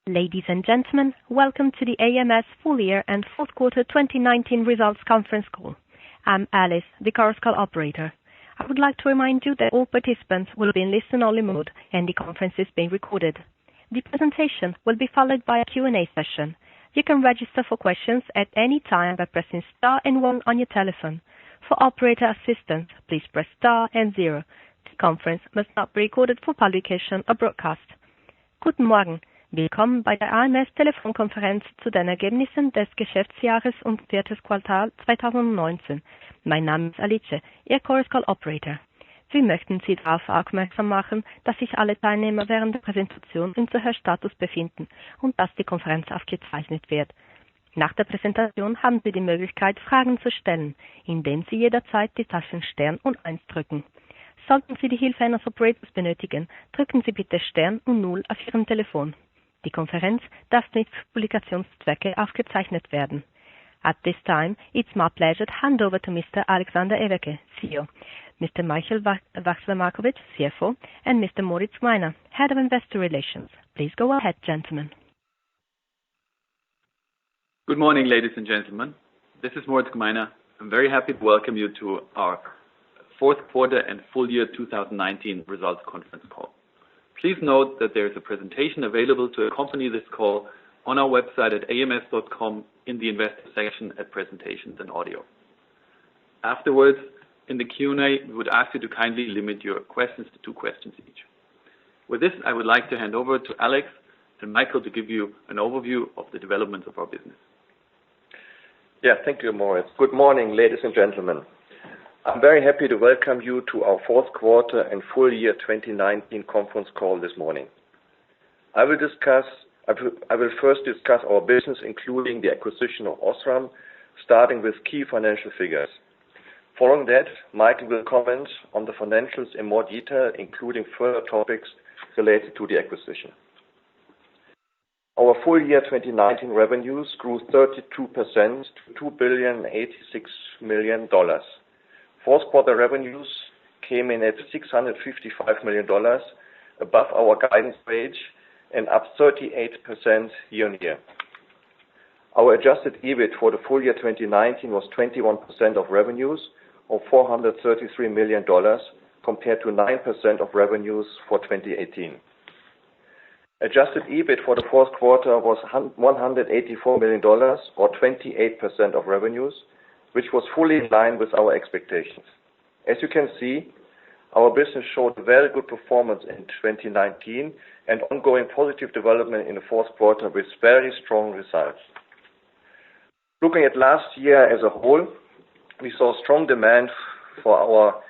Ladies and gentlemen, welcome to the AMS full year and fourth quarter 2019 results conference call. I'm Alice, the conference call operator. I would like to remind you that all participants will be in listen-only mode and the conference is being recorded. The presentation will be followed by a Q&A session. You can register for questions at any time by pressing star and 1 on your telephone. For operator assistance, please press star and 0. The conference must not be recorded for publication or broadcast. Guten Morgen. Willkommen bei der AMS-Telefonkonferenz zu den Ergebnissen des Geschäftsjahres und viertes Quartal 2019. Mein Name ist Alice, Ihr Chorus Call Operator. Wir möchten Sie darauf aufmerksam machen, dass sich alle Teilnehmer während der Präsentation im Zuhörstatus befinden und dass die Konferenz aufgezeichnet wird. Nach der Präsentation haben Sie die Möglichkeit, Fragen zu stellen, indem Sie jederzeit die Tasten Stern und 1 drücken. Sollten Sie die Hilfe eines Operators benötigen, drücken Sie bitte Stern und 0 auf Ihrem Telefon. Die Konferenz darf nicht für Publikationszwecke aufgezeichnet werden. At this time, it's my pleasure to hand over to Mr. Alexander Everke, CEO, Mr. Michael Wachsler-Markowitsch, CFO, and Mr. Moritz Gmeiner, Head of Investor Relations. Please go ahead, gentlemen. Good morning, ladies and gentlemen. This is Moritz Gmeiner. I'm very happy to welcome you to our fourth quarter and full year 2019 results conference call. Please note that there is a presentation available to accompany this call on our website at ams.com in the investor section at presentations and audio. Afterwards, in the Q&A, we would ask you to kindly limit your questions to 2 questions each. With this, I would like to hand over to Alex and Michael to give you an overview of the developments of our business. Yeah, thank you, Moritz. Good morning, ladies and gentlemen. I'm very happy to welcome you to our fourth quarter and full year 2019 conference call this morning. I will first discuss our business, including the acquisition of Osram, starting with key financial figures. Following that, Michael will comment on the financials in more detail, including further topics related to the acquisition. Our full year 2019 revenues grew 32% to $2.086 billion. Fourth quarter revenues came in at $655 million, above our guidance range and up 38% year-on-year. Our adjusted EBIT for the full year 2019 was 21% of revenues, or $433 million, compared to 9% of revenues for 2018. Adjusted EBIT for the fourth quarter was $184 million, or 28% of revenues, which was fully in line with our expectations. As you can see, our business showed very good performance in 2019 and ongoing positive development in the fourth quarter with very strong results. Looking at last year as a whole, we saw strong demand for our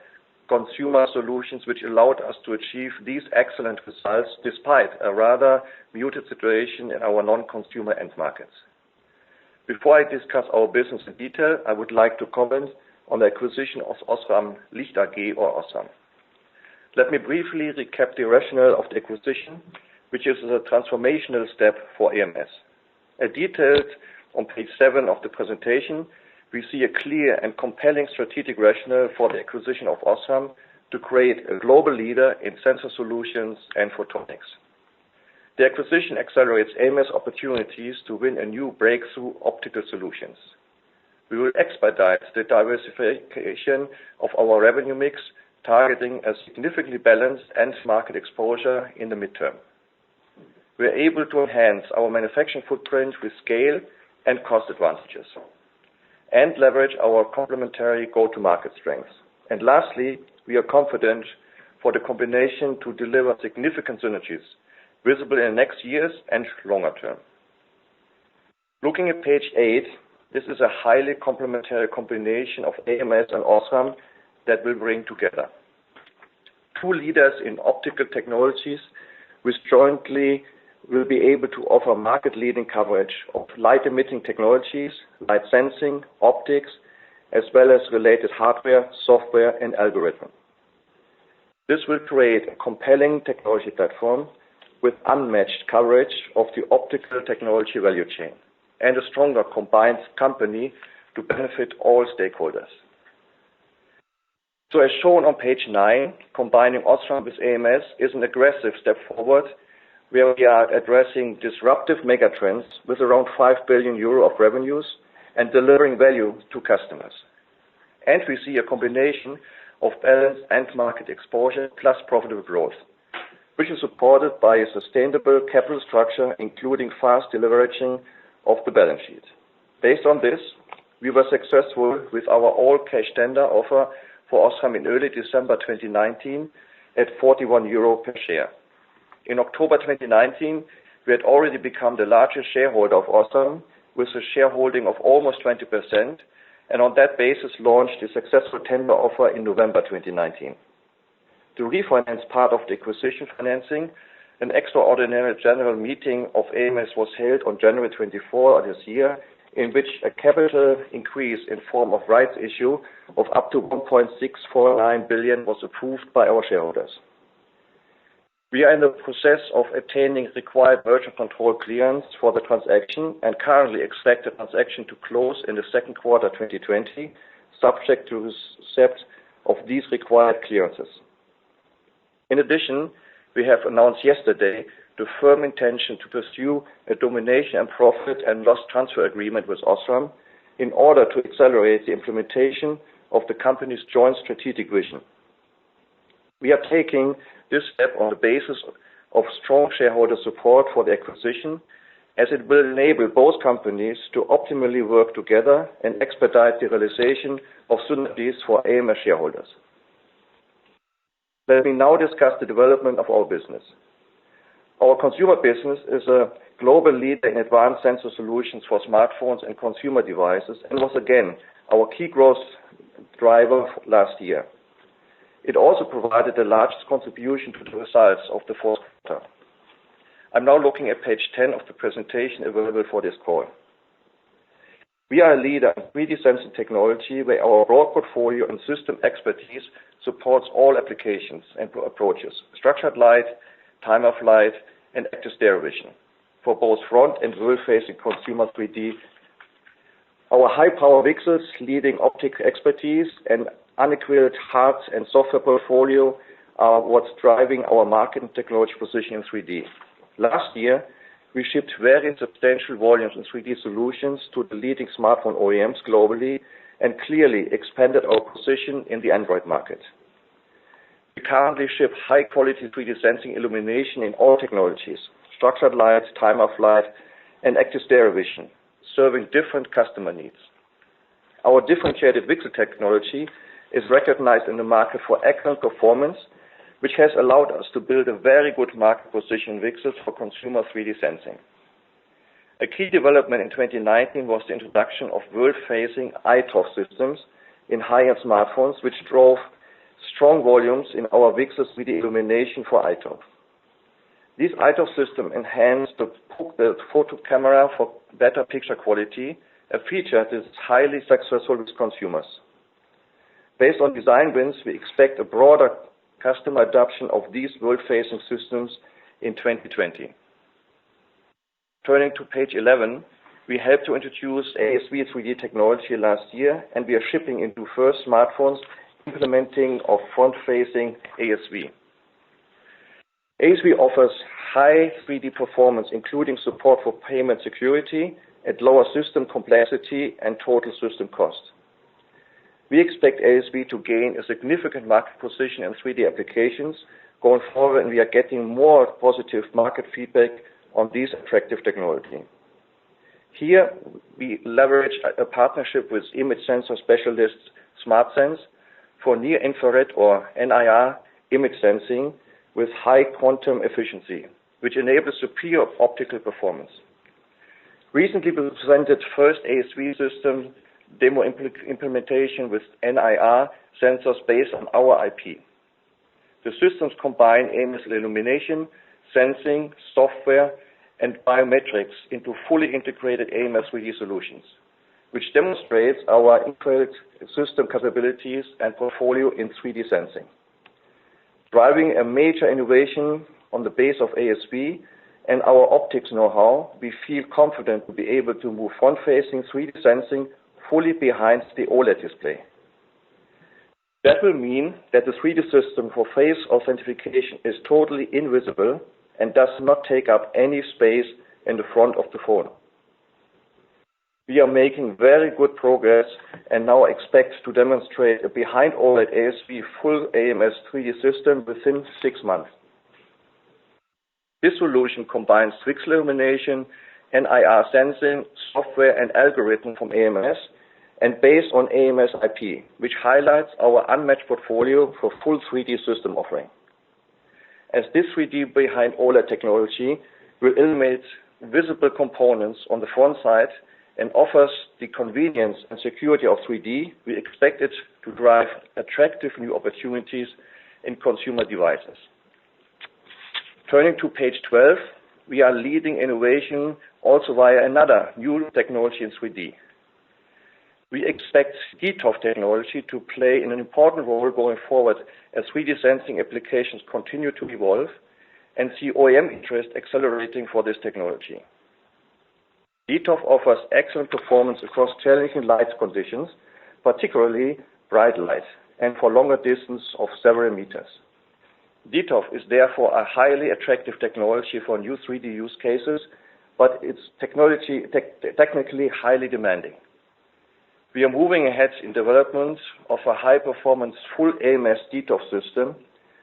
consumer solutions, which allowed us to achieve these excellent results despite a rather muted situation in our non-consumer end markets. Before I discuss our business in detail, I would like to comment on the acquisition of Osram Licht AG, or Osram. Let me briefly recap the rationale of the acquisition, which is a transformational step for AMS. As detailed on page 7 of the presentation, we see a clear and compelling strategic rationale for the acquisition of Osram to create a global leader in sensor solutions and photonics. The acquisition accelerates AMS opportunities to win a new breakthrough optical solutions. We will expedite the diversification of our revenue mix, targeting a significantly balanced end market exposure in the midterm. We are able to enhance our manufacturing footprint with scale and cost advantages, and leverage our complementary go-to-market strengths. And lastly, we are confident for the combination to deliver significant synergies visible in the next years and longer term. Looking at page 8, this is a highly complementary combination of AMS and Osram that will bring together 2 leaders in optical technologies, which jointly will be able to offer market-leading coverage of light-emitting technologies, light sensing, optics, as well as related hardware, software, and algorithm. This will create a compelling technology platform with unmatched coverage of the optical technology value chain and a stronger combined company to benefit all stakeholders. So as shown on page 9, combining Osram with AMS is an aggressive step forward where we are addressing disruptive megatrends with around 5 billion euro of revenues and delivering value to customers. And we see a combination of balanced end market exposure plus profitable growth, which is supported by a sustainable capital structure, including fast deleveraging of the balance sheet. Based on this, we were successful with our all-cash tender offer for Osram in early December 2019 at 41 euro per share. In October 2019, we had already become the largest shareholder of Osram with a shareholding of almost 20%, and on that basis launched a successful tender offer in November 2019. To refinance part of the acquisition financing, an extraordinary general meeting of AMS was held on January 24 of this year, in which a capital increase in form of rights issue of up to 1.649 billion was approved by our shareholders. We are in the process of attaining required merger control clearance for the transaction and currently expect the transaction to close in the second quarter 2020, subject to receipt of these required clearances. In addition, we have announced yesterday the firm intention to pursue a domination and profit and loss transfer agreement with Osram in order to accelerate the implementation of the company's joint strategic vision. We are taking this step on the basis of strong shareholder support for the acquisition, as it will enable both companies to optimally work together and expedite the realization of synergies for AMS shareholders. Let me now discuss the development of our business. Our consumer business is a global leader in advanced sensor solutions for smartphones and consumer devices and was again our key growth driver last year. It also provided the largest contribution to the results of the fourth quarter. I'm now looking at page 10 of the presentation available for this call. We are a leader in 3D sensing technology where our broad portfolio and system expertise supports all applications and approaches, structured light, time of flight, and active stereo vision for both front and rear-facing consumer 3D. Our high-power VCSELs, leading optic expertise, and unequaled hard and software portfolio are what's driving our market and technology position in 3D. Last year, we shipped very substantial volumes in 3D solutions to the leading smartphone OEMs globally and clearly expanded our position in the Android market. We currently ship high-quality 3D sensing illumination in all technologies, structured light, time of flight, and active stereo vision, serving different customer needs. Our differentiated VCSEL technology is recognized in the market for excellent performance, which has allowed us to build a very good market position in VCSELs for consumer 3D sensing. A key development in 2019 was the introduction of world-facing iToF systems in high-end smartphones, which drove strong volumes in our VCSEL 3D illumination for iToF. These iToF systems enhance the photo camera for better picture quality, a feature that is highly successful with consumers. Based on design wins, we expect a broader customer adoption of these world-facing systems in 2020. Turning to page 11, we helped to introduce ASV 3D technology last year, and we are shipping into first smartphones implementing of front-facing ASV. ASV offers high 3D performance, including support for payment security at lower system complexity and total system cost. We expect ASV to gain a significant market position in 3D applications going forward, and we are getting more positive market feedback on this attractive technology. Here, we leverage a partnership with image sensor specialist SmartSense for near-infrared or NIR image sensing with high quantum efficiency, which enables superior optical performance. Recently, we presented first ASV system demo implementation with NIR sensors based on our IP. The systems combine AMS illumination, sensing, software, and biometrics into fully integrated AMS 3D solutions, which demonstrates our integrated system capabilities and portfolio in 3D sensing. Driving a major innovation on the base of ASV and our optics know-how, we feel confident to be able to move front-facing 3D sensing fully behind the OLED display. That will mean that the 3D system for face authentication is totally invisible and does not take up any space in the front of the phone. We are making very good progress and now expect to demonstrate a behind OLED ASV full AMS 3D system within 6 months. This solution combines pixel illumination, NIR sensing, software and algorithm from AMS and based on AMS IP, which highlights our unmatched portfolio for full 3D system offering. As this 3D behind OLED technology will illuminate visible components on the front side and offers the convenience and security of 3D, we expect it to drive attractive new opportunities in consumer devices. Turning to page 12, we are leading innovation also via another new technology in 3D. We expect DToF technology to play an important role going forward as 3D sensing applications continue to evolve and see OEM interest accelerating for this technology. DToF offers excellent performance across challenging light conditions, particularly bright light, and for longer distance of several meters. DToF is therefore a highly attractive technology for new 3D use cases, but it's technically highly demanding. We are moving ahead in development of a high-performance full AMS DToF system,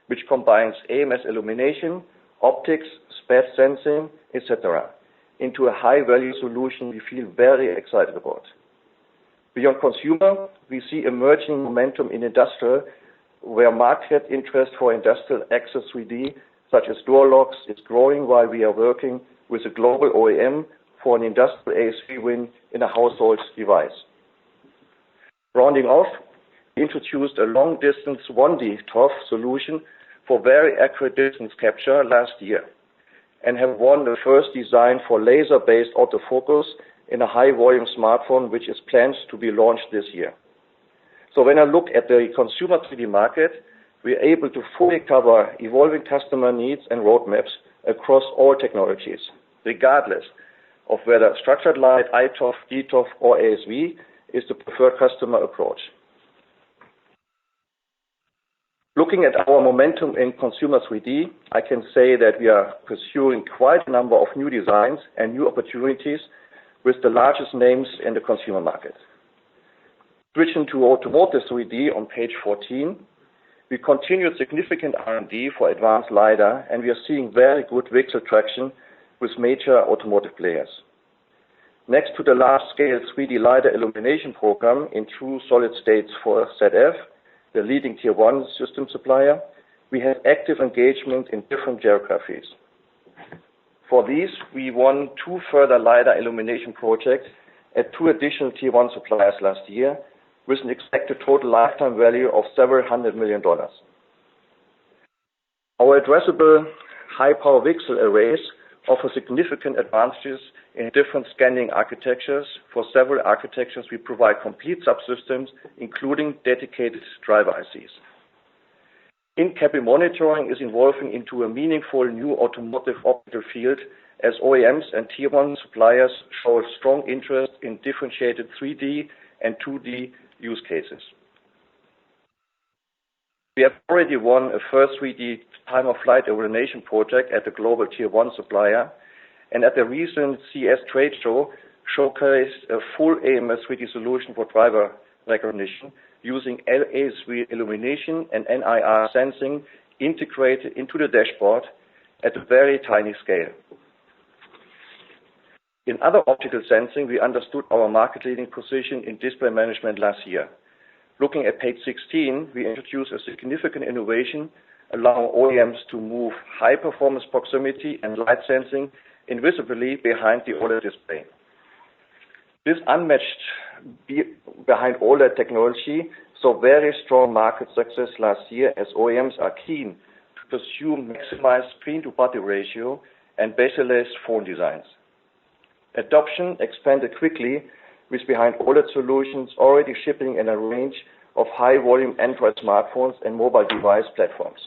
which combines AMS illumination, optics, SPAD sensing, etc., into a high-value solution we feel very excited about. Beyond consumer, we see emerging momentum in industrial, where market interest for industrial access 3D, such as door locks, is growing while we are working with a global OEM for an industrial ASV win in a household device. Rounding off, we introduced a long-distance 1D ToF solution for very accurate distance capture last year and have won the first design for laser-based autofocus in a high-volume smartphone, which is planned to be launched this year. So when I look at the consumer 3D market, we are able to fully cover evolving customer needs and roadmaps across all technologies, regardless of whether structured light, iToF, DToF, or ASV is the preferred customer approach. Looking at our momentum in consumer 3D, I can say that we are pursuing quite a number of new designs and new opportunities with the largest names in the consumer market. Switching to automotive 3D on page 14, we continued significant R&D for advanced LiDAR, and we are seeing very good VCSEL traction with major automotive players. Next to the large-scale 3D LiDAR illumination program in true solid states for ZF, the leading Tier 1 system supplier, we have active engagement in different geographies. For these, we won 2 further LiDAR illumination projects at 2 additional Tier 1 suppliers last year, with an expected total lifetime value of several $100 million. Our addressable high-power VCSEL arrays offer significant advantages in different scanning architectures. For several architectures, we provide complete subsystems, including dedicated driver ICs. In-cabin monitoring is evolving into a meaningful new automotive optical field as OEMs and Tier 1 suppliers show strong interest in differentiated 3D and 2D use cases. We have already won a first 3D time-of-flight illumination project at the global Tier 1 supplier, and at the recent CES trade show, showcased a full AMS 3D solution for driver recognition using ASV illumination and NIR sensing integrated into the dashboard at a very tiny scale. In other optical sensing, we understood our market-leading position in display management last year. Looking at page 16, we introduced a significant innovation allowing OEMs to move high-performance proximity and light sensing invisibly behind the OLED display. This unmatched behind OLED technology saw very strong market success last year as OEMs are keen to pursue maximized screen-to-body ratio and bezel-less phone designs. Adoption expanded quickly with behind OLED solutions already shipping in a range of high-volume Android smartphones and mobile device platforms.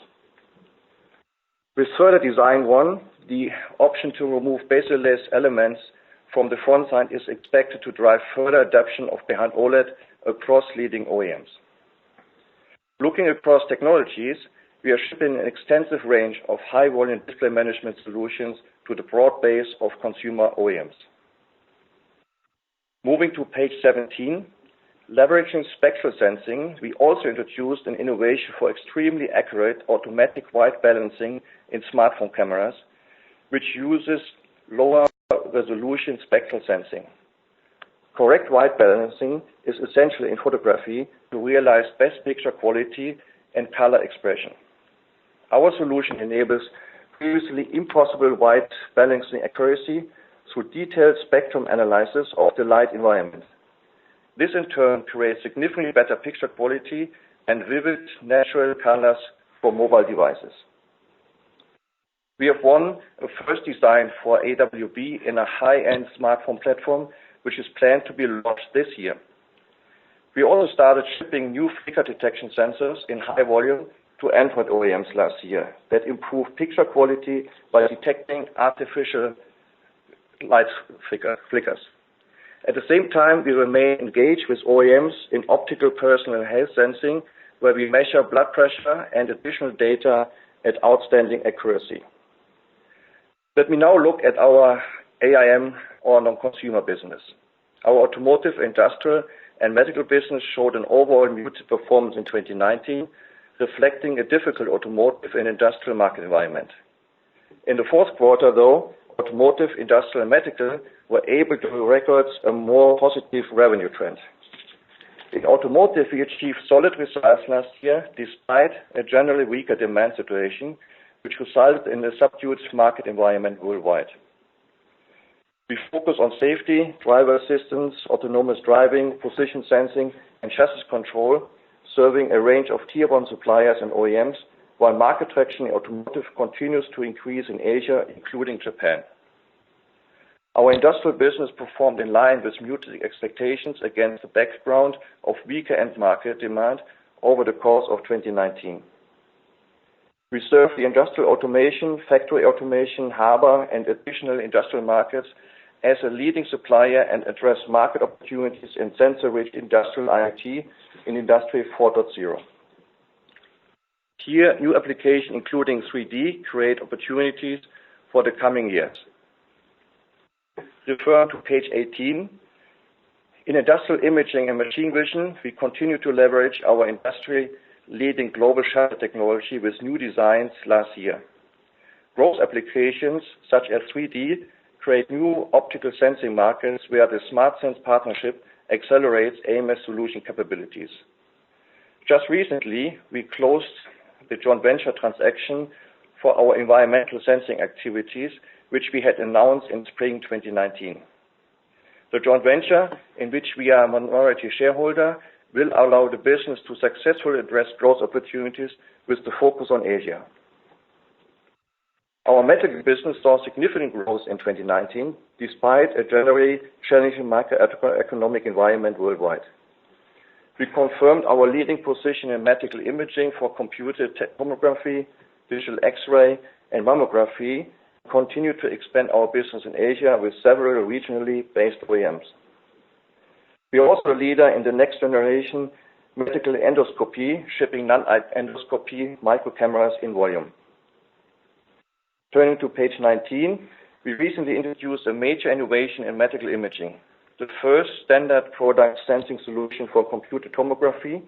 With further design won, the option to remove bezel-less elements from the front side is expected to drive further adoption of behind OLED across leading OEMs. Looking across technologies, we are shipping an extensive range of high-volume display management solutions to the broad base of consumer OEMs. Moving to page 17, leveraging spectral sensing, we also introduced an innovation for extremely accurate automatic white balancing in smartphone cameras, which uses lower resolution spectral sensing. Correct white balancing is essential in photography to realize best picture quality and color expression. Our solution enables previously impossible white balancing accuracy through detailed spectrum analysis of the light environment. This in turn creates significantly better picture quality and vivid natural colors for mobile devices. We have won a first design for AWB in a high-end smartphone platform, which is planned to be launched this year. We also started shipping new flicker detection sensors in high volume to Android OEMs last year that improve picture quality by detecting artificial light flickers. At the same time, we remain engaged with OEMs in optical personal health sensing, where we measure blood pressure and additional data at outstanding accuracy. Let me now look at our AIM or non-consumer business. Our automotive, industrial, and medical business showed an overall muted performance in 2019, reflecting a difficult automotive and industrial market environment. In the fourth quarter, though, automotive, industrial, and medical were able to record a more positive revenue trend. In automotive, we achieved solid results last year despite a generally weaker demand situation, which resulted in a subdued market environment worldwide. We focus on safety, driver assistance, autonomous driving, position sensing, and chassis control, serving a range of Tier 1 suppliers and OEMs, while market traction in automotive continues to increase in Asia, including Japan. Our industrial business performed in line with muted expectations against the background of weaker end market demand over the course of 2019. We serve the industrial automation, factory automation, harbor, and additional industrial markets as a leading supplier and address market opportunities in sensor-rich industrial IoT in Industry 4.0. Here, new applications including 3D create opportunities for the coming years. Refer to page 18. In industrial imaging and machine vision, we continue to leverage our industry-leading global shutter technology with new designs last year. Growth applications such as 3D create new optical sensing markets where the SmartSense partnership accelerates AMS solution capabilities. Just recently, we closed the joint venture transaction for our environmental sensing activities, which we had announced in spring 2019. The joint venture, in which we are a minority shareholder, will allow the business to successfully address growth opportunities with the focus on Asia. Our medical business saw significant growth in 2019, despite a generally challenging macroeconomic environment worldwide. We confirmed our leading position in medical imaging for computed tomography, digital X-ray, and mammography, and continue to expand our business in Asia with several regionally based OEMs. We are also a leader in the next generation medical endoscopy, shipping non-endoscopy microcameras in volume. Turning to page 19, we recently introduced a major innovation in medical imaging, the first standard product sensing solution for computed tomography,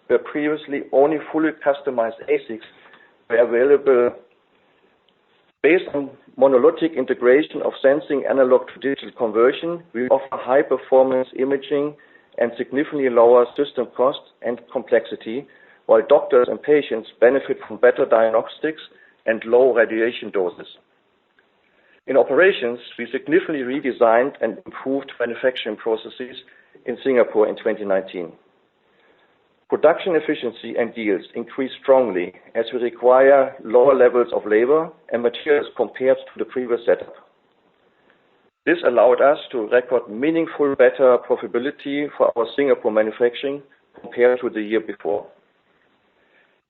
where previously only fully customized ASICs were available. Based on monolithic integration of sensing analog to digital conversion, we offer high performance imaging and significantly lower system cost and complexity, while doctors and patients benefit from better diagnostics and low radiation doses. In operations, we significantly redesigned and improved manufacturing processes in Singapore in 2019. Production efficiency and yields increased strongly as we require lower levels of labor and materials compared to the previous setup. This allowed us to record meaningful better profitability for our Singapore manufacturing compared to the year before.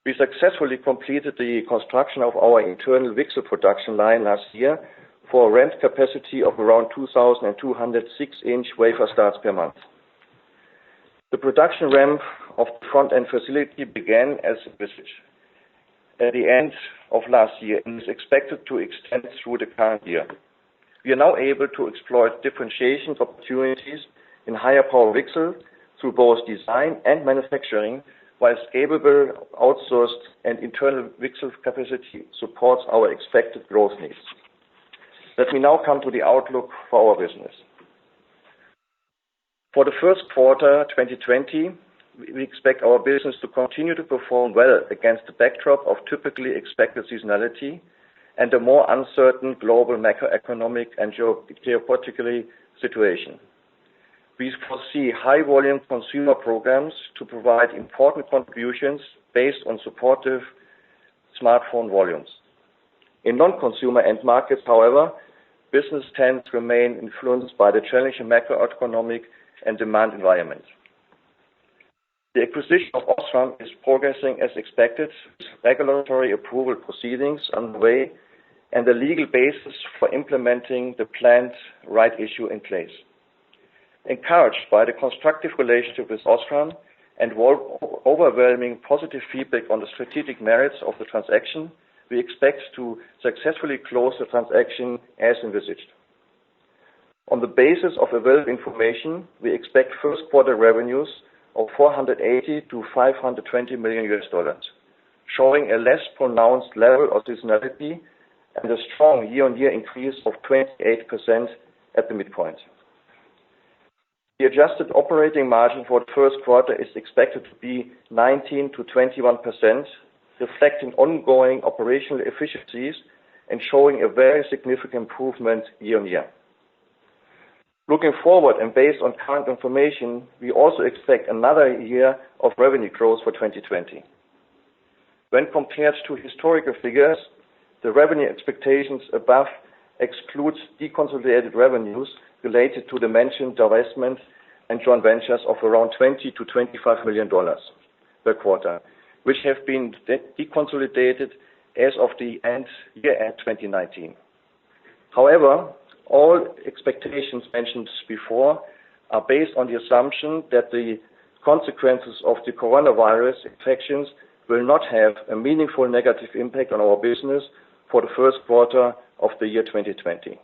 We successfully completed the construction of our internal VCSEL production line last year for a ramp capacity of around 2,200 6-inch wafer starts per month. The production ramp of the front-end facility began as envisaged. at the end of last year and is expected to extend through the current year. We are now able to exploit differentiation opportunities in higher power VCSEL through both design and manufacturing, while scalable, outsourced, and internal VCSEL capacity supports our expected growth needs. Let me now come to the outlook for our business. For the first quarter 2020, we expect our business to continue to perform well against the backdrop of typically expected seasonality and a more uncertain global macroeconomic and geopolitical situation. We foresee high volume consumer programs to provide important contributions based on supportive smartphone volumes. In non-consumer end markets, however, business tends to remain influenced by the challenging macroeconomic and demand environment. The acquisition of Osram is progressing as expected, with regulatory approval proceedings underway and the legal basis for implementing the planned right issue in place. Encouraged by the constructive relationship with Osram and overwhelming positive feedback on the strategic merits of the transaction, we expect to successfully close the transaction as envisaged. On the basis of available information, we expect first quarter revenues of $480 to $520 million, showing a less pronounced level of seasonality and a strong year-on-year increase of 28% at the midpoint. The adjusted operating margin for the first quarter is expected to be 19 to 21%, reflecting ongoing operational efficiencies and showing a very significant improvement year-on-year. Looking forward and based on current information, we also expect another year of revenue growth for 2020. When compared to historical figures, the revenue expectations above excludes deconsolidated revenues related to the mentioned divestment and joint ventures of around $20 to $25 million per quarter, which have been deconsolidated as of the year-end 2019. However, all expectations mentioned before are based on the assumption that the consequences of the coronavirus infections will not have a meaningful negative impact on our business for the first quarter of the year 2020.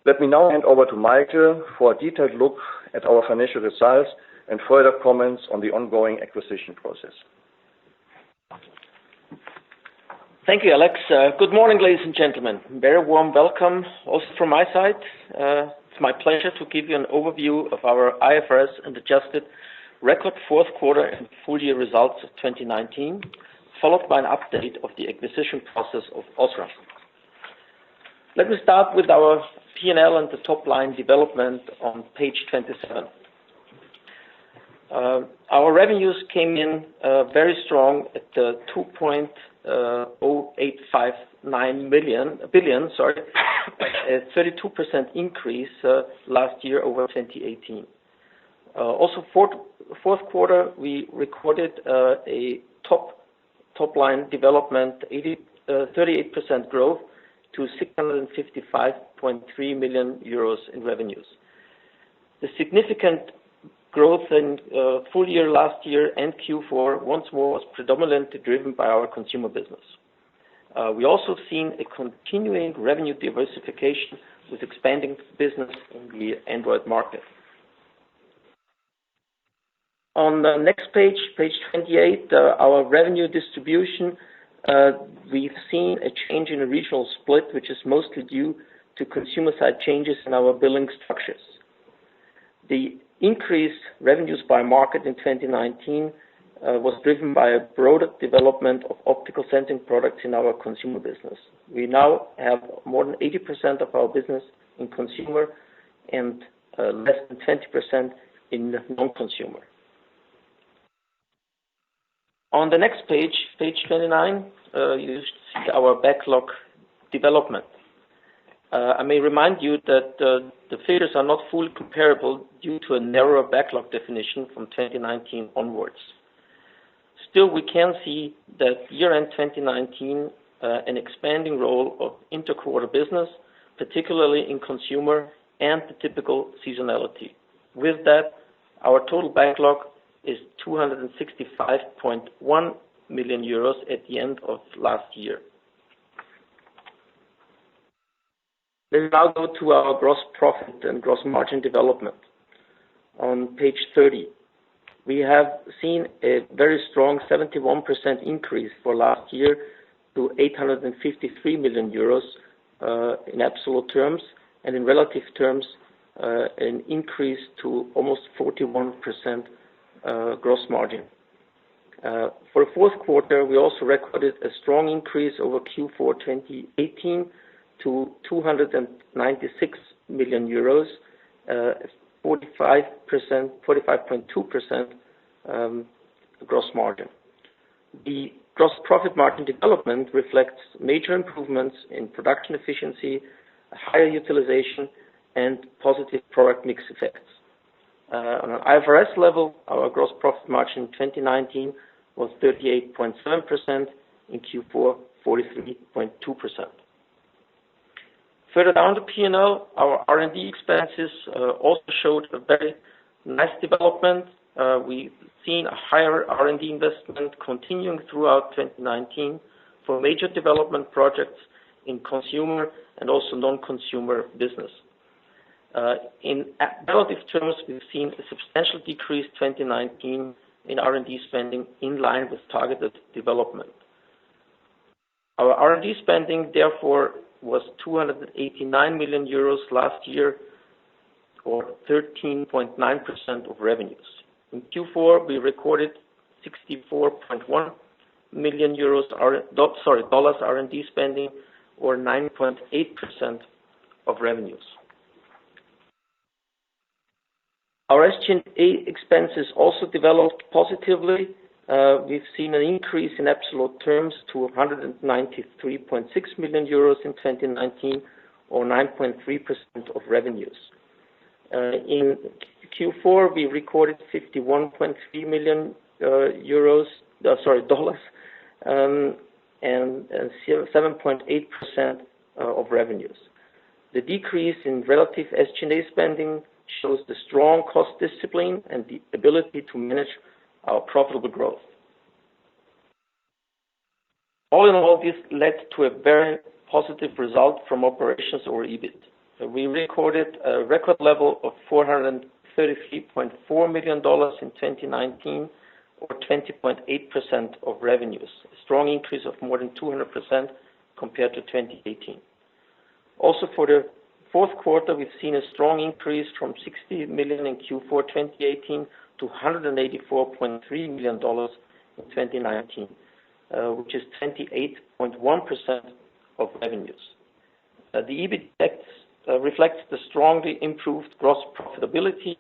Let me now hand over to Michael for a detailed look at our financial results and further comments on the ongoing acquisition process. Thank you, Alex. Good morning, ladies and gentlemen. Very warm welcome also from my side. It's my pleasure to give you an overview of our IFRS and adjusted record fourth quarter and full year results of 2019, followed by an update of the acquisition process of Osram. Let me start with our P&L and the top line development on page 27. Our revenues came in very strong at 2.0859 billion, a 32% increase last year over 2018. Also, fourth quarter we recorded a top line development, 38% growth to 655.3 million euros in revenues. The significant growth in full year last year and Q4 once more was predominantly driven by our consumer business. We also seen a continuing revenue diversification with expanding business in the Android market. On the next page 28, our revenue distribution, we've seen a change in the regional split, which is mostly due to consumer side changes in our billing structures. The increased revenues by market in 2019 was driven by a broader development of optical sensing products in our consumer business. We now have more than 80% of our business in consumer and less than 20% in non-consumer. On the next page 29, you see our backlog development. I may remind you that the figures are not fully comparable due to a narrower backlog definition from 2019 onwards. Still, we can see that year-end 2019, an expanding role of interquarter business, particularly in consumer and the typical seasonality. With that, our total backlog is 265.1 million euros at the end of last year. Let's now go to our gross profit and gross margin development. On page 30, we have seen a very strong 71% increase for last year to 853 million euros in absolute terms, and in relative terms, an increase to almost 41% gross margin. For the fourth quarter, we also recorded a strong increase over Q4 2018 to 296 million euros, 45.2% gross margin. The gross profit margin development reflects major improvements in production efficiency, higher utilization, and positive product mix effects. On an IFRS level, our gross profit margin in 2019 was 38.7%, in Q4 43.2%. Further down the P&L, our R&D expenses also showed a very nice development. We've seen a higher R&D investment continuing throughout 2019 for major development projects in consumer and also non-consumer business. In relative terms, we've seen a substantial decrease 2019 in R&D spending in line with targeted development. Our R&D spending, therefore, was 289 million euros last year, or 13.9% of revenues. In Q4, we recorded 64.1 million euros dollars R&D spending, or 9.8% of revenues. Our SG&A expenses also developed positively. We've seen an increase in absolute terms to 193.6 million euros in 2019, or 9.3% of revenues. In Q4, we recorded 51.3 million dollars, and 7.8% of revenues. The decrease in relative SG&A spending shows the strong cost discipline and the ability to manage our profitable growth. All in all, this led to a very positive result from operations or EBIT. We recorded a record level of $433.4 million in 2019, or 20.8% of revenues, a strong increase of more than 200% compared to 2018. Also for the fourth quarter, we've seen a strong increase from 60 million in Q4 2018 to $184.3 million in 2019, which is 28.1% of revenues. The EBIT reflects the strongly improved gross profitability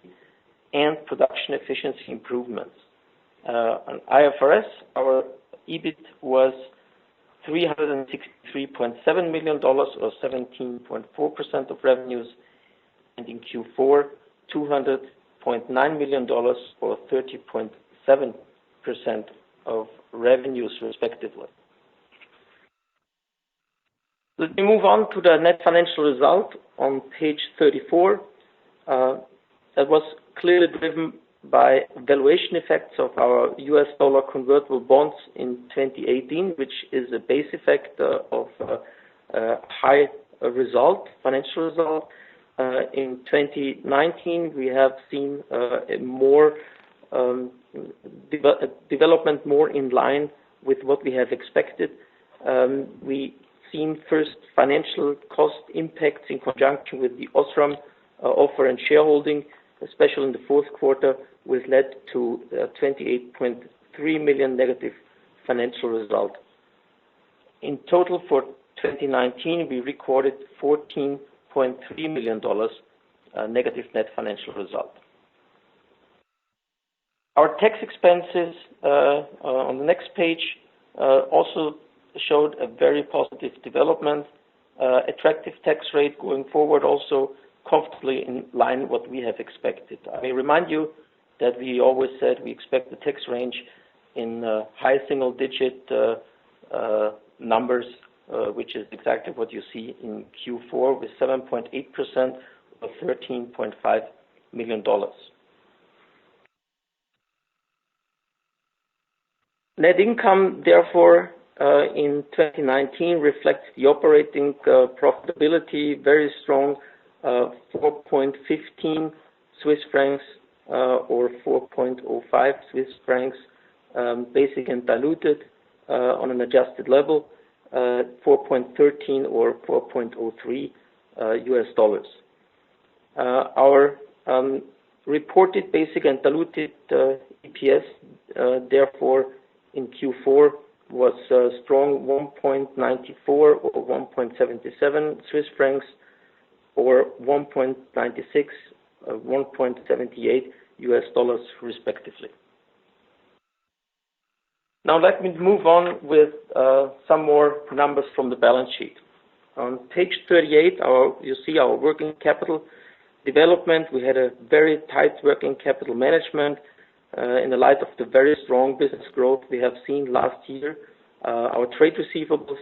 and production efficiency improvements. On IFRS, our EBIT was $363.7 million, or 17.4% of revenues, and in Q4, $200.9 million, or 30.7% of revenues, respectively. Let me move on to the net financial result on page 34. That was clearly driven by valuation effects of our US dollar convertible bonds in 2018, which is a base effect of a high financial result. In 2019, we have seen a more development more in line with what we have expected. We seen first financial cost impacts in conjunction with the Osram offer and shareholding, especially in the fourth quarter, which led to a 28.3 million negative financial result. In total for 2019, we recorded $14.3 million negative net financial result. Our tax expenses on the next page also showed a very positive development. Attractive tax rate going forward, also comfortably in line with what we have expected. I may remind you that we always said we expect the tax range in high single-digit numbers, which is exactly what you see in Q4 with 7.8% of $13.5 million. Net income, therefore, in 2019 reflects the operating profitability, very strong, 4.15 Swiss francs or 4.05 Swiss francs, basic and diluted on an adjusted level, 4.13 or 4.03 US dollars. Our reported basic and diluted EPS, therefore, in Q4 was strong 1.94 or 1.77 Swiss francs or 1.96, 1.78 US dollars respectively. Now let me move on with some more numbers from the balance sheet. On page 38, you see our working capital development. We had a very tight working capital management in the light of the very strong business growth we have seen last year. Our trade receivables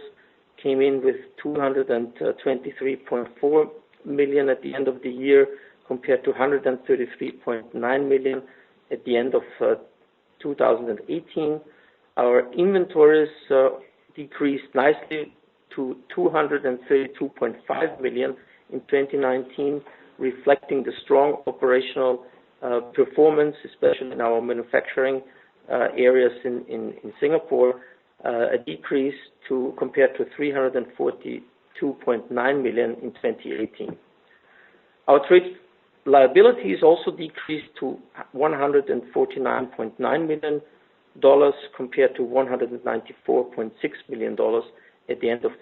came in with 223.4 million at the end of the year compared to 133.9 million at the end of 2018. Our inventories decreased nicely to 232.5 million in 2019, reflecting the strong operational performance, especially in our manufacturing areas in Singapore, a decrease compared to 342.9 million in 2018. Our trade liabilities also decreased to $149.9 million compared to $194.6 million at the end of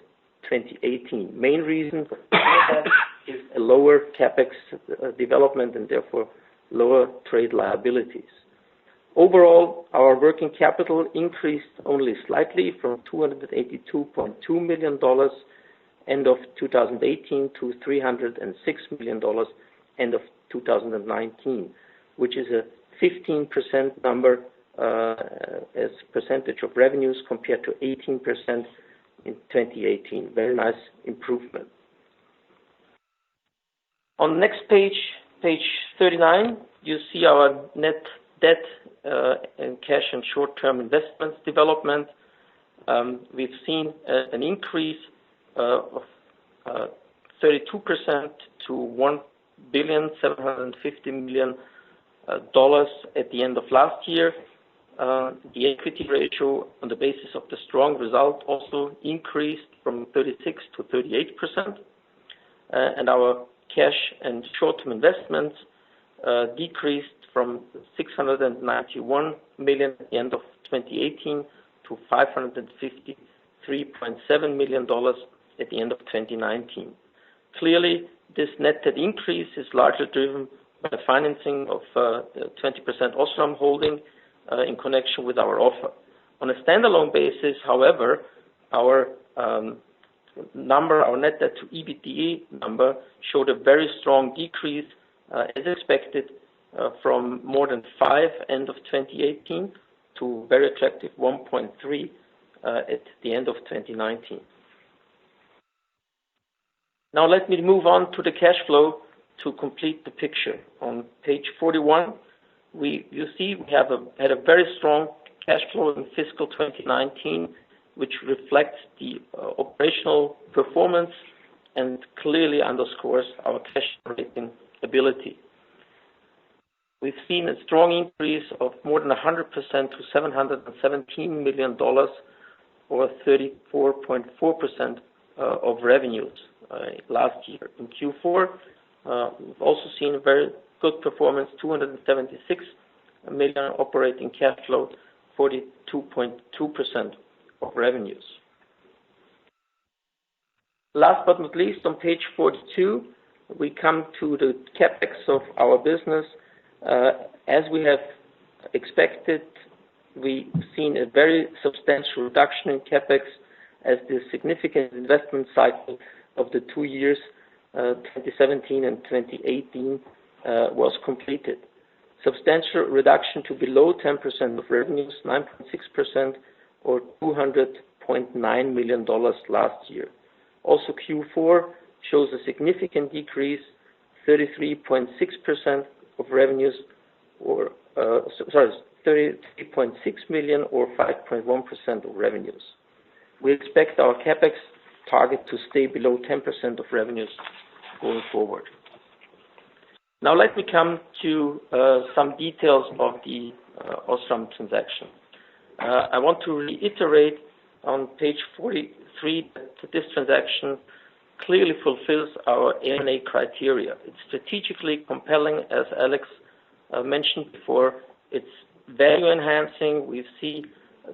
2018. Main reason for that is a lower capex development and therefore lower trade liabilities. Overall, our working capital increased only slightly from $282.2 million end of 2018 to $306 million end of 2019, which is a 15% number as percentage of revenues compared to 18% in 2018. Very nice improvement. On the next page, page 39, you see our net debt and cash and short-term investments development. We've seen an increase of 32% to $1.75 billion at the end of last year. The equity ratio on the basis of the strong result also increased from 36 to 38%. And our cash and short-term investments decreased from 691 million at the end of 2018 to $553.7 million at the end of 2019. Clearly, this net debt increase is largely driven by the financing of the 20% Osram holding in connection with our offer. On a standalone basis, however, our net debt to EBITDA number showed a very strong decrease as expected from more than 5 end of 2018 to very attractive 1.3 at the end of 2019. Now let me move on to the cash flow to complete the picture. On page 41, you see we had a very strong cash flow in fiscal 2019, which reflects the operational performance and clearly underscores our cash generating ability. We've seen a strong increase of more than 100% to $717 million or 34.4% of revenues last year. In Q4, we've also seen a very good performance, 276 million operating cash flow, 42.2% of revenues. Last but not least, on page 42, we come to the capex of our business. As we have expected, we've seen a very substantial reduction in capex as the significant investment cycle of the 2 years, 2017 and 2018, was completed. Substantial reduction to below 10% of revenues, 9.6% or $200.9 million last year. Also Q4 shows a significant decrease, 33.6% of revenues, or 33.6 million or 5.1% of revenues. We expect our CapEx target to stay below 10% of revenues going forward. Now let me come to some details of the Osram transaction. I want to reiterate on page 43 that this transaction clearly fulfills our M&A criteria. It's strategically compelling, as Alex mentioned before. It's value enhancing. We see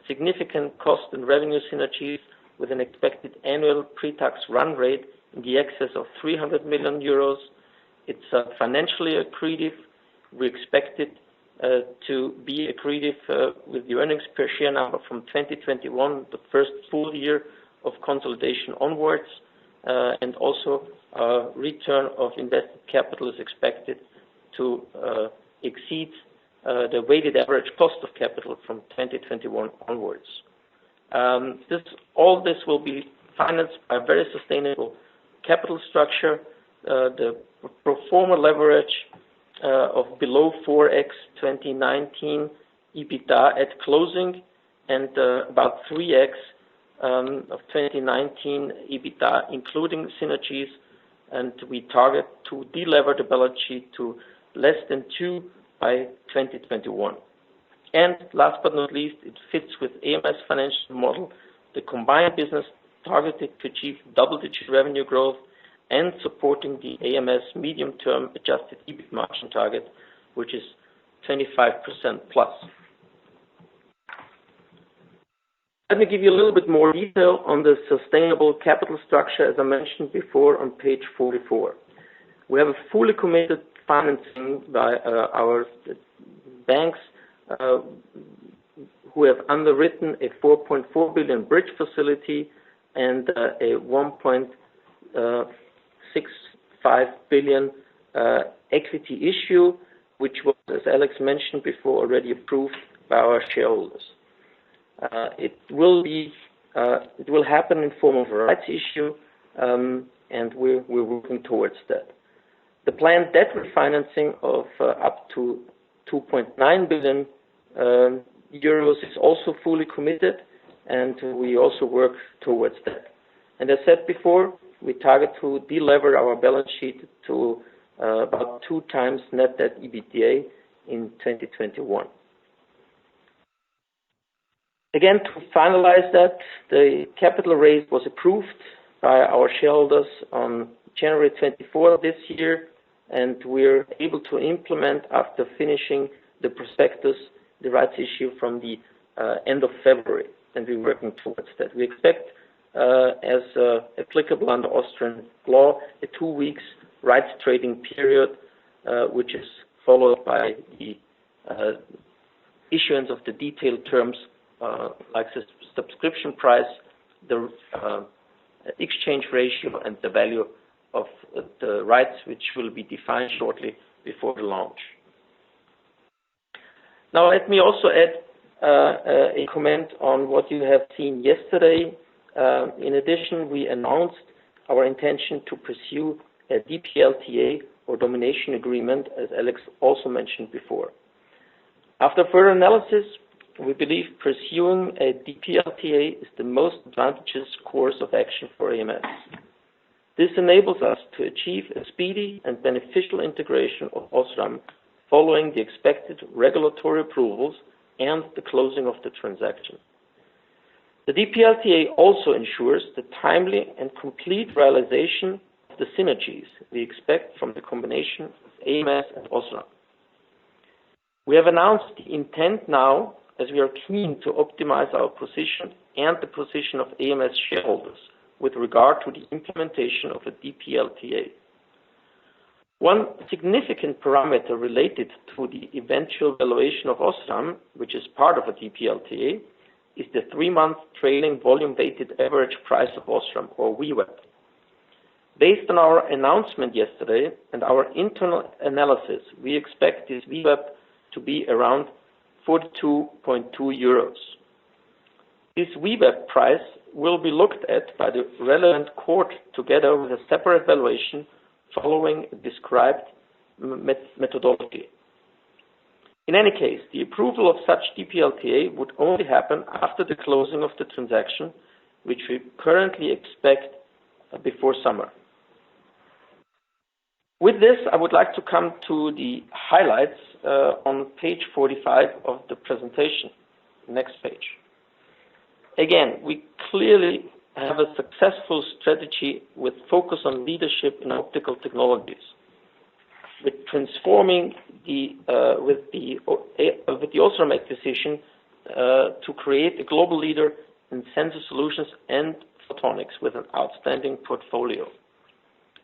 significant cost and revenue synergies with an expected annual pre-tax run rate in the excess of 300 million euros. It's financially accretive. We expect it to be accretive with the earnings per share number from 2021, the first full year of consolidation onwards, and also return of invested capital is expected to exceed the weighted average cost of capital from 2021 onwards. All this will be financed by a very sustainable capital structure. The pro forma leverage of below 4x 2019 EBITDA at closing and about 3x of 2019 EBITDA including synergies, and we target to delever the balance sheet to less than 2 by 2021. And last but not least, it fits with AMS financial model. The combined business targeted to achieve double-digit revenue growth and supporting the AMS medium-term adjusted EBIT margin target, which is 25% plus. Let me give you a little bit more detail on the sustainable capital structure, as I mentioned before on page 44. We have a fully committed financing by our banks who have underwritten a 4.4 billion bridge facility and a 1.65 billion equity issue, which was, as Alex mentioned before, already approved by our shareholders. It will happen in form of a rights issue, and we're working towards that. The planned debt refinancing of up to 2.9 billion euros is also fully committed, and we also work towards that. And as said before, we target to delever our balance sheet to about 2 times net debt EBITDA in 2021. Again, to finalize that, the capital raise was approved by our shareholders on January 24 this year, and we're able to implement, after finishing the prospectus, the rights issue from the end of February, and we're working towards that. We expect, as applicable under Austrian law, a 2 weeks rights trading period, which is followed by the issuance of the detailed terms, like the subscription price, the exchange ratio, and the value of the rights, which will be defined shortly before the launch. Now, let me also add a comment on what you have seen yesterday. In addition, we announced our intention to pursue a DPLTA or domination agreement, as Alex also mentioned before. After further analysis, we believe pursuing a DPLTA is the most advantageous course of action for AMS. This enables us to achieve a speedy and beneficial integration of Osram following the expected regulatory approvals and the closing of the transaction. The DPLTA also ensures the timely and complete realization of the synergies we expect from the combination of AMS and Osram. We have announced the intent now, as we are keen to optimize our position and the position of AMS shareholders with regard to the implementation of a DPLTA. One significant parameter related to the eventual valuation of Osram, which is part of a DPLTA, is the 3-month trailing volume-weighted average price of Osram, or VWAP. Based on our announcement yesterday and our internal analysis, we expect this VWAP to be around 42.2 euros. This VWAP price will be looked at by the relevant court together with a separate valuation following a described methodology. In any case, the approval of such DPLTA would only happen after the closing of the transaction, which we currently expect before summer. With this, I would like to come to the highlights on page 45 of the presentation. Next page. Again, we clearly have a successful strategy with focus on leadership in optical technologies. With transforming with the Osram acquisition to create a global leader in sensor solutions and photonics with an outstanding portfolio.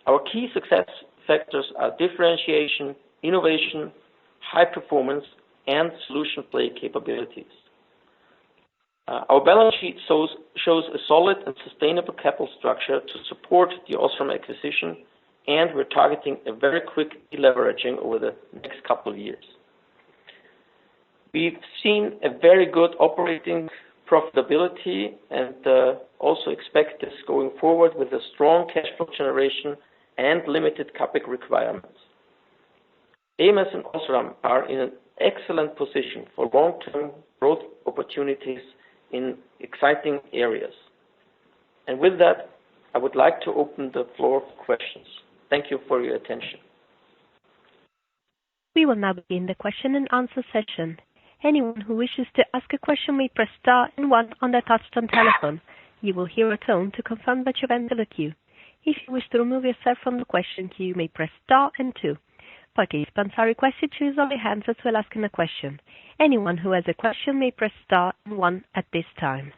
Our key success factors are differentiation, innovation, high performance, and solution play capabilities. Our balance sheet shows a solid and sustainable capital structure to support the Osram acquisition, and we're targeting a very quick deleveraging over the next couple of years. We've seen a very good operating profitability and also expect this going forward with a strong cash flow generation and limited CapEx requirements. AMS and Osram are in an excellent position for long-term growth opportunities in exciting areas. And with that, I would like to open the floor for questions. Thank you for your attention. We will now begin the question and answer session. Anyone who wishes to ask a question may press star and one on their touch-tone telephone. You will hear a tone to confirm that you've entered the queue. If you wish to remove yourself from the question queue, you may press star and two. Participants are requested to use only handsets while asking a question. Anyone who has a question may press star and one at this time.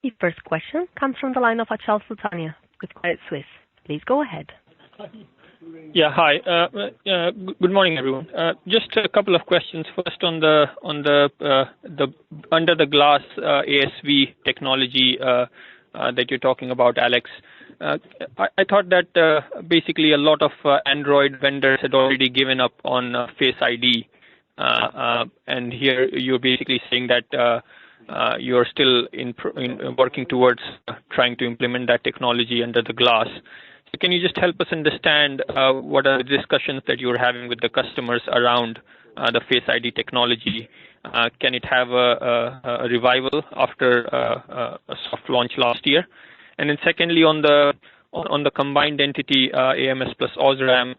The first question comes from the line of Achal Sultania with Credit Suisse. Please go ahead. Yeah, hi. Good morning, everyone. Just a couple of questions. First, on the under the glass ASV technology that you're talking about, Alex. I thought that basically a lot of Android vendors had already given up on Face ID, and here you're basically saying that you're still in working towards trying to implement that technology under the glass. So can you just help us understand what are the discussions that you're having with the customers around the Face ID technology? Can it have a revival after a soft launch last year? And then secondly, on the combined entity AMS plus Osram,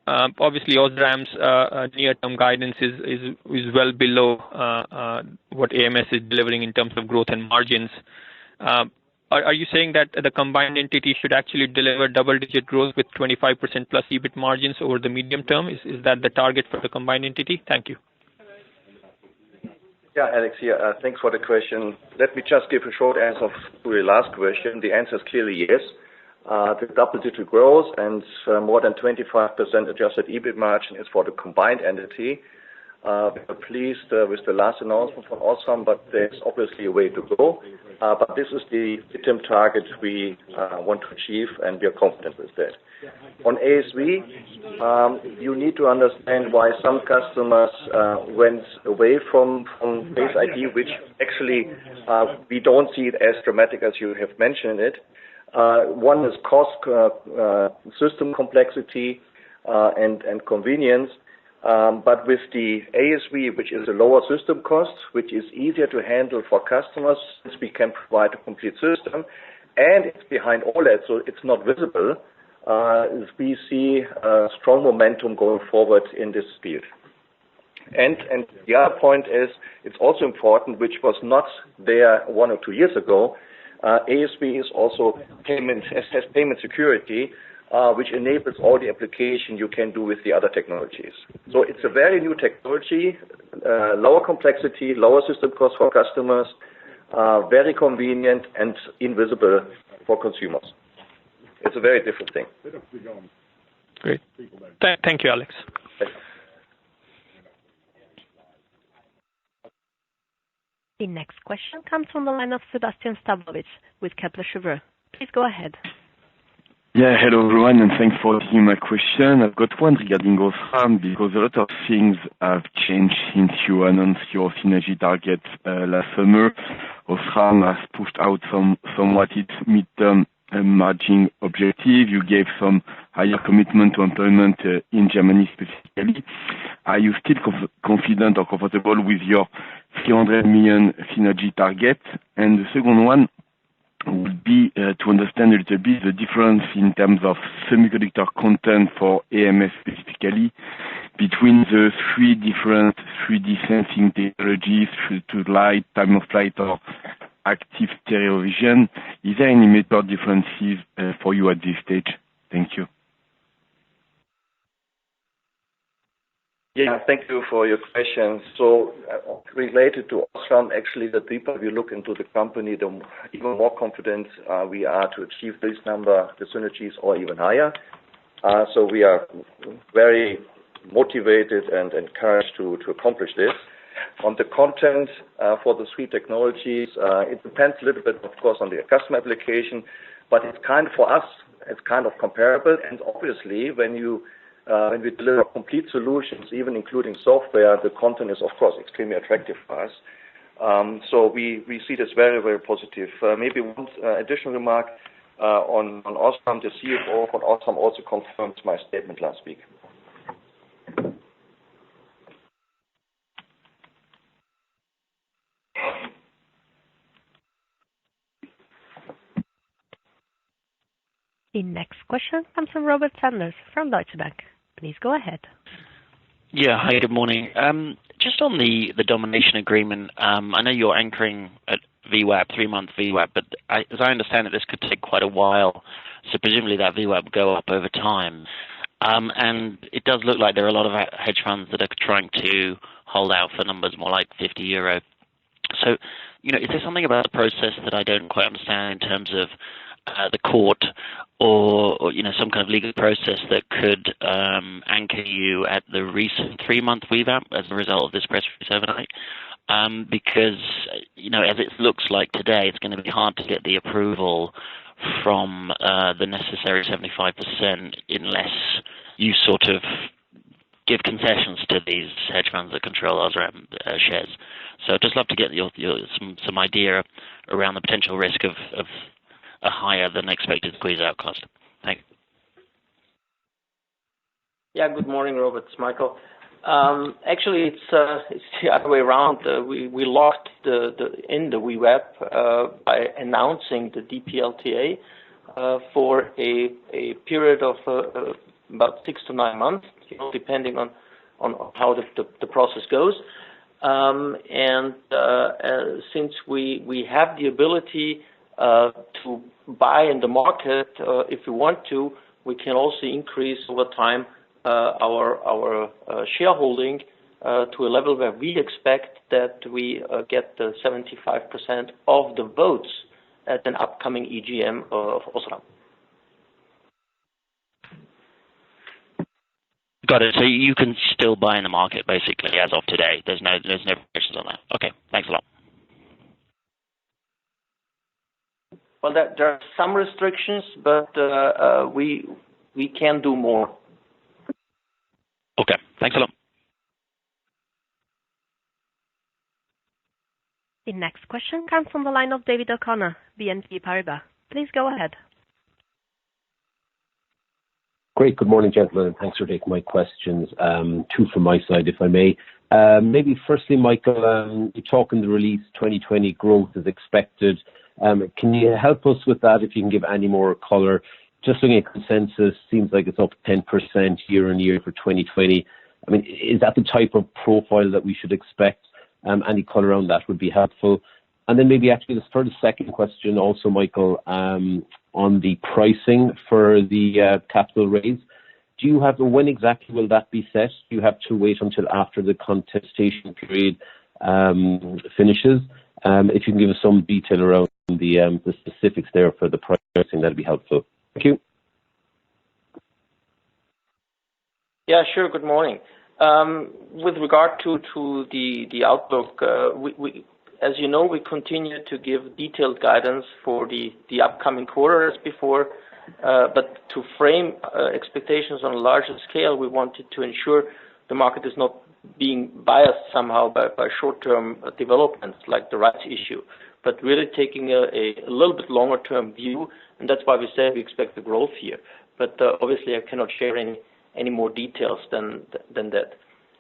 obviously Osram's near-term guidance is well below what AMS is delivering in terms of growth and margins. Are you saying that the combined entity should actually deliver double-digit growth with 25% plus EBIT margins over the medium term? Is that the target for the combined entity? Thank you. Yeah, Alex here. Thanks for the question. Let me just give a short answer to your last question. The answer is clearly yes. The double-digit growth and more than 25% adjusted EBIT margin is for the combined entity. We are pleased with the last announcement from Osram, but there's obviously a way to go. But this is the midterm target we want to achieve, and we are confident with that. On ASV, you need to understand why some customers went away from Face ID, which actually we don't see it as dramatic as you have mentioned it. One is cost, system complexity, and convenience. But with the ASV, which is a lower system cost, which is easier to handle for customers, since we can provide a complete system, and it's behind OLED, so it's not visible, we see strong momentum going forward in this field. And the other point is, it's also important, which was not there 1 or 2 years ago, ASV is also has payment security, which enables all the application you can do with the other technologies. So it's a very new technology, lower complexity, lower system cost for customers, very convenient and invisible for consumers. It's a very different thing. Great. Thank you, Alex. The next question comes from the line of Sebastian Stavovich with Kepler Cheuvreux. Please go ahead. Yeah, hello everyone, and thanks for taking my question. I've got one regarding Osram, because a lot of things have changed since you announced your synergy target last summer. Osram has pushed out somewhat its midterm margin objective. You gave some higher commitment to employment in Germany specifically. Are you still confident or comfortable with your 300 million synergy target? And the second one would be to understand a little bit the difference in terms of semiconductor content for AMS specifically between the three different 3D sensing technologies, to light, time of flight, or active stereo vision. Is there any major differences for you at this stage? Thank you. Yeah, thank you for your question. So related to Osram, actually, the deeper we look into the company, the even more confident we are to achieve this number, the synergies, or even higher. So we are very motivated and encouraged to accomplish this. On the content for the three technologies, it depends a little bit, of course, on the customer application, but it's kind of, for us, it's kind of comparable. And obviously, when we deliver complete solutions, even including software, the content is, of course, extremely attractive for us. So we see this very, very positive. Maybe one additional remark on Osram, the CFO for Osram also confirmed my statement last week. The next question comes from Robert Sanders from Deutsche Bank. Please go ahead. Yeah, hi, good morning. Just on the domination agreement, I know you're anchoring at VWAP, 3-month VWAP, but as I understand it, this could take quite a while, so presumably that VWAP will go up over time. And it does look like there are a lot of hedge funds that are trying to hold out for numbers more like 50 euro. So, is there something about the process that I don't quite understand in terms of the court or some kind of legal process that could anchor you at the recent 3-month VWAP as a result of this press release overnight? Because, as it looks like today, it's going to be hard to get the approval from the necessary 75% unless you sort of give concessions to these hedge funds that control Osram shares. So I'd just love to get your some idea around the potential risk of a higher than expected squeeze-out cost. Thanks. Yeah, good morning, Robert. It's Michael. Actually, it's the other way around. We locked the VWAP by announcing the DPLTA for a period of about 6 to 9 months, depending on how the process goes. And since we have the ability to buy in the market, if we want to, we can also increase over time our shareholding to a level where we expect that we get the 75% of the votes at an upcoming EGM of Osram. Got it. So you can still buy in the market basically as of today. There's no restrictions on that. Okay, thanks a lot. Well, there are some restrictions, but we can do more. Okay, thanks a lot. The next question comes from the line of David O'Connor, BNP Paribas. Please go ahead. Great. Good morning, gentlemen, and thanks for taking my questions. 2 from my side, if I may. Maybe firstly, Michael, you talk in the release 2020 growth is expected. Can you help us with that if you can give any more color? Just looking at consensus, seems like it's up 10% year on year for 2020. I mean, is that the type of profile that we should expect? Any color around that would be helpful. And then maybe actually for the second question also, Michael, on the pricing for the capital raise. Do you have, when exactly will that be set? Do you have to wait until after the contestation period finishes? If you can give us some detail around the specifics there for the pricing, that'd be helpful. Thank you. Yeah, sure. Good morning. With regard to the outlook, we as you know, we continue to give detailed guidance for the upcoming quarter as before, but to frame expectations on a larger scale, we wanted to ensure the market is not being biased somehow by short-term developments like the rights issue. but really taking a little bit longer term view, and that's why we say we expect the growth here. But obviously, I cannot share any more details than that.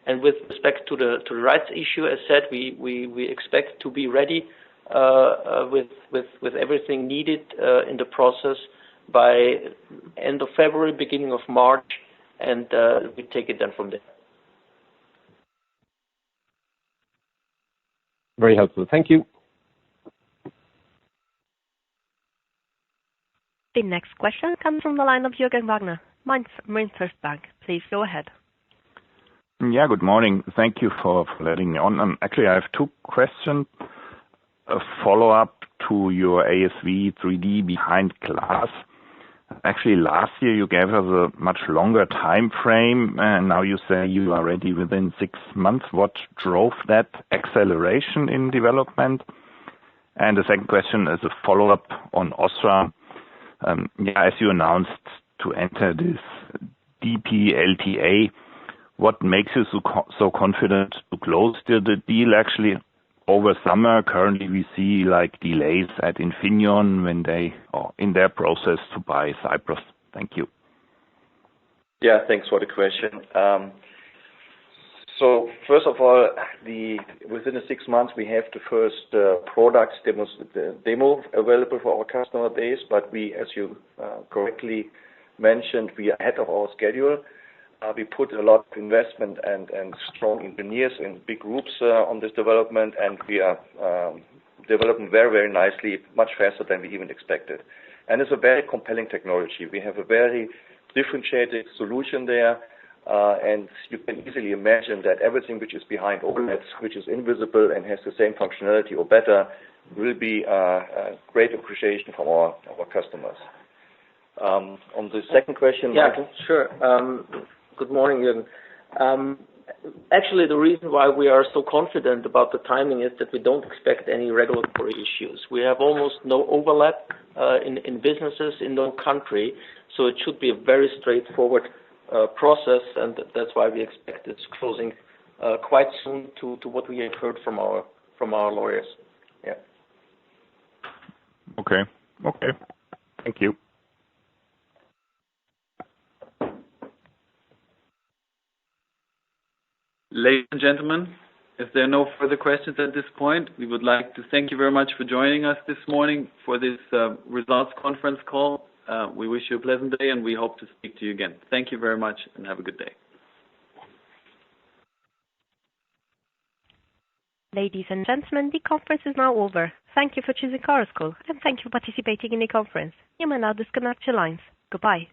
And with respect to the rights issue, as said, we expect to be ready with everything needed in the process by end of February, beginning of March, and we take it then from there. Very helpful. Thank you. The next question comes from the line of Jürgen Wagner, MainFirst Bank. Please go ahead. Yeah, good morning. Thank you for letting me on. Actually, I have two questions. A follow-up to your ASV 3D behind glass. Actually, last year you gave us a much longer time frame, and now you say you are ready within 6 months. What drove that acceleration in development? And the second question is a follow-up on OSRAM. As you announced to enter this DPLTA, what makes you so confident to close the deal actually over summer? Currently, we see like delays at Infineon when they are in their process to buy Cypress. Thank you. Yeah, thanks for the question. So first of all, within the 6 months, we have the first products demo available for our customer base, but we, as you correctly mentioned, we are ahead of our schedule. We put a lot of investment and strong engineers in big groups on this development, and we are developing very, very nicely, much faster than we even expected. And it's a very compelling technology. We have a very differentiated solution there, and you can easily imagine that everything which is behind OLEDs, which is invisible and has the same functionality or better, will be a great appreciation from our customers. On the second question, Michael? Yeah, sure. Good morning, Jürgen. Actually, the reason why we are so confident about the timing is that we don't expect any regulatory issues. We have almost no overlap in businesses in no country, so it should be a very straightforward process, and that's why we expect it's closing quite soon to what we have heard from our lawyers. Yeah. Okay. Thank you. Ladies and gentlemen, if there are no further questions at this point, we would like to thank you very much for joining us this morning for this results conference call. We wish you a pleasant day, and we hope to speak to you again. Thank you very much, and have a good day. Ladies and gentlemen, the conference is now over. Thank you for choosing Chorus Call, and thank you for participating in the conference. You may now disconnect your lines. Goodbye.